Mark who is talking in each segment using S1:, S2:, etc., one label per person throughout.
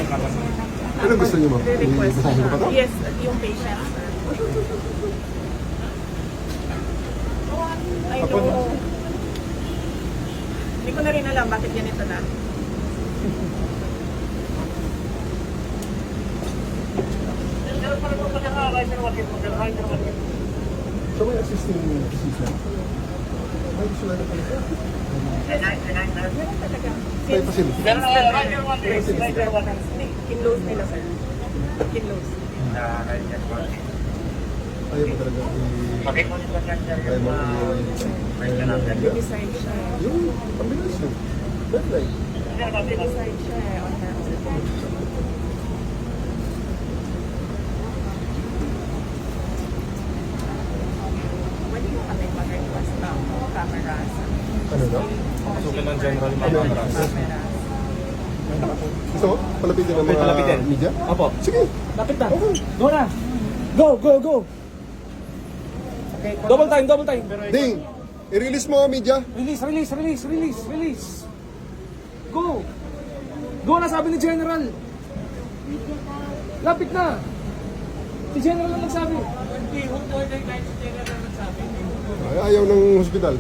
S1: Ano gusto niyo, ma'am?
S2: Request
S1: Basahin ko pa to?
S2: Yes, yung patient, sir. I know. Hindi ko na rin alam bakit ganito na.
S1: So may assisting physician. May gusto na pala siya.
S2: Meron talaga.
S1: May facility.
S2: Kinlose nila, sir. Kinlose.
S1: Ayaw mo talaga ayaw mo
S2: Decide siya.
S1: yung ambulance yun. Deadline.
S2: Decide siya on her own. Pwede mo kami mag-request ng cameras.
S1: Ano daw?
S3: Pasukin ng general cameras.
S2: Cameras.
S1: Gusto mo? Palapitin ng mga
S3: Palapitin.
S1: media?
S3: Opo.
S1: Sige.
S3: Lapit na.
S1: Okay.
S3: Go na. Go, go, go. Double time, double time.
S1: Ding! I-release mo, media.
S3: Release, release, release, release, release. Go. Go na, sabi ni General. Lapit na. Si General lang nagsabi.
S1: Ay, ayaw ng hospital.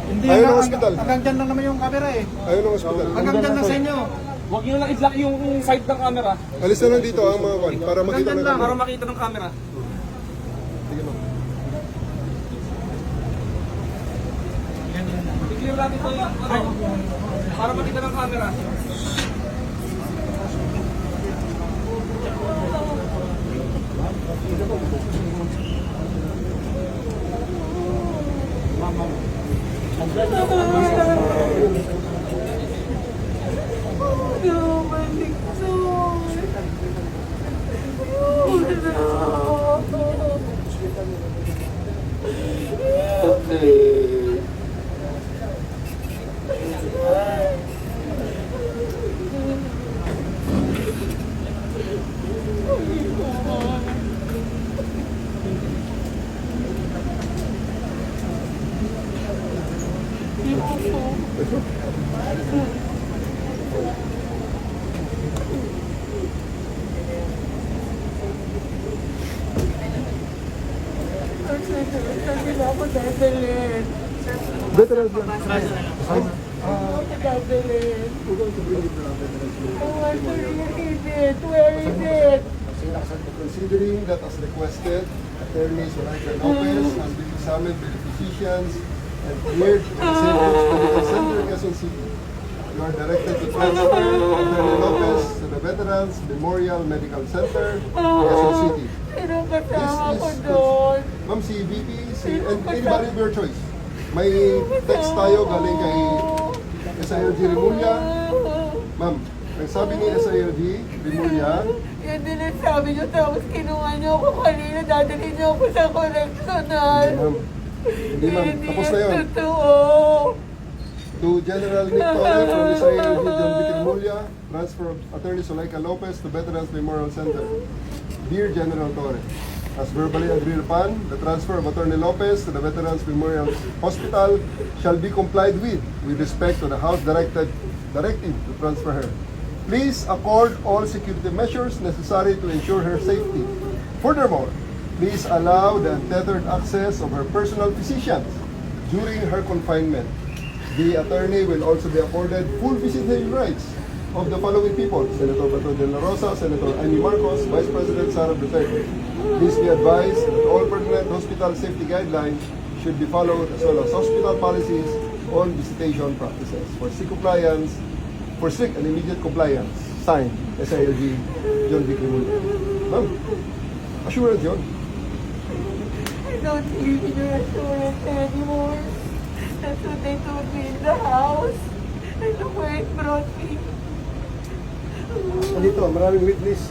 S4: Hindi
S1: Ayaw ng
S4: na,
S1: hospital.
S4: hanggang dyan lang naman yung camera eh.
S1: Ayaw ng hospital.
S4: Hanggang dyan lang sa inyo.
S3: Huwag nyo lang i-block yung side ng camera.
S1: Alis na lang dito ang mga kwan para makita ng
S3: Para
S1: camera.
S3: makita ng camera.
S1: Sige, ma'am.
S3: I-clear natin ito yung para makita ng camera.
S2: Sabi na ako dadalhin.
S1: Veterans lang.
S2: Dadalhin. Where is it?
S1: Considering that as requested, Attorney Zoraida Lopez has been examined by the physicians and cleared in the St. Luke's Medical Center, Quezon City. You are directed to transfer Attorney Lopez to the Veterans Memorial Medical Center, Quezon City.
S2: Pero kasama ko doon.
S1: Ma'am, si VP, and anybody of your choice. May text tayo galing kay SILG Remulla. Ma'am, nagsabi ni SILG Remulla,
S2: Yan din ang sabi niyo, tapos kinuha niyo ako kanina, dadalhin niyo ako sa correctional.
S1: ma'am, hindi ma'am, tapos na yun.
S2: Totoo.
S1: To General Nick Torre from the SILG John Vic Remulla, transfer of Attorney Zuleika Lopez to Veterans Memorial Center. Dear General Torre, as verbally agreed upon, the transfer of Attorney Lopez to the Veterans Memorial Hospital shall be complied with respect to the House directive to transfer her. Please accord all security measures necessary to ensure her safety. Furthermore, please allow the untethered access of her personal physicians during her confinement. The attorney will also be accorded full visitation rights of the following people: Senator Bato de la Rosa, Senator Amy Marcos, Vice President Sara Duterte. Please be advised that all pertinent hospital safety guidelines should be followed, as well as hospital policies on visitation practices. For strict and immediate compliance, signed, SILG, John Vic Remulla. Ma'am, assurance yun.
S2: I don't need your assurance anymore. That's what they told me in the house. And look where it brought me.
S1: Dito, maraming witness.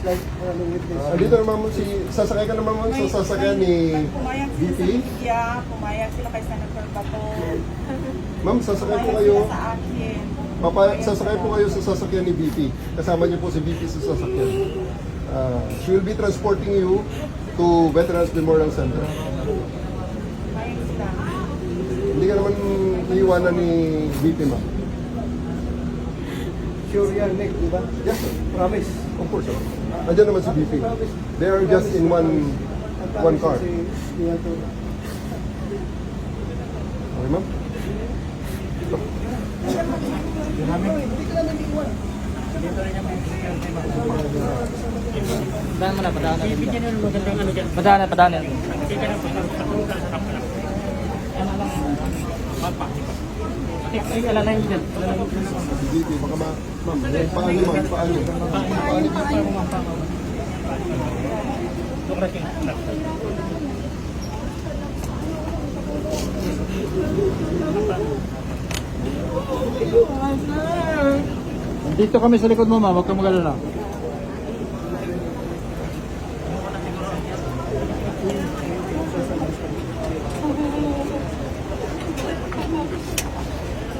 S1: Dito naman si, sasakay ka naman mo sa sasakyan ni
S2: Pumayag sila
S1: VP.
S2: sa media, pumayag sila kay Senator Bato.
S1: Ma'am, sasakay po
S2: Pumayag
S1: kayo.
S2: sila sa akin.
S1: Sasakay po kayo sa sasakyan ni VP. Kasama niyo po si VP sa sasakyan. She will be transporting you to Veterans Memorial Center.
S2: Pumayag sila.
S1: Hindi ka naman iiwanan ni VP, ma'am.
S4: Sure yan, Nick, di ba?
S1: Yes, sir.
S4: Promise.
S1: Of course, sir. Nandiyan naman si VP. They are just in one car.
S4: Si Ianto.
S1: Okay, ma'am?
S3: Padaan mo na, padaan na. Bibigyan na magandang ano dyan. Padaan na, padaan na. Ay, alala yun dyan.
S1: Si VP, baka ma'am. Paano, ma'am? Paano?
S4: Dito kami sa likod mo, ma'am. Huwag kang mag-alala.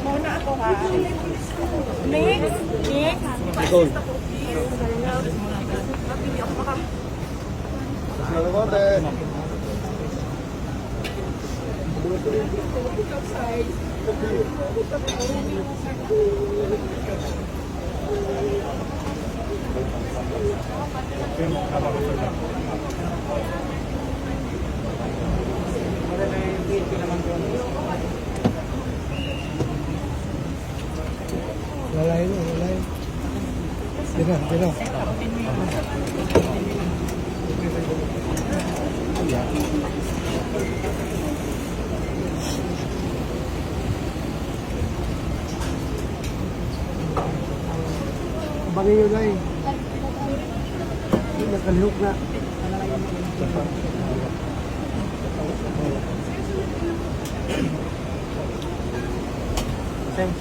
S2: Muna ako ha. Next.
S3: Nicole.
S1: Sila na konti.
S4: Lalayin mo, lalayin. Dino, dino. Bangin yun na eh. Nakalihok na.
S3: Same.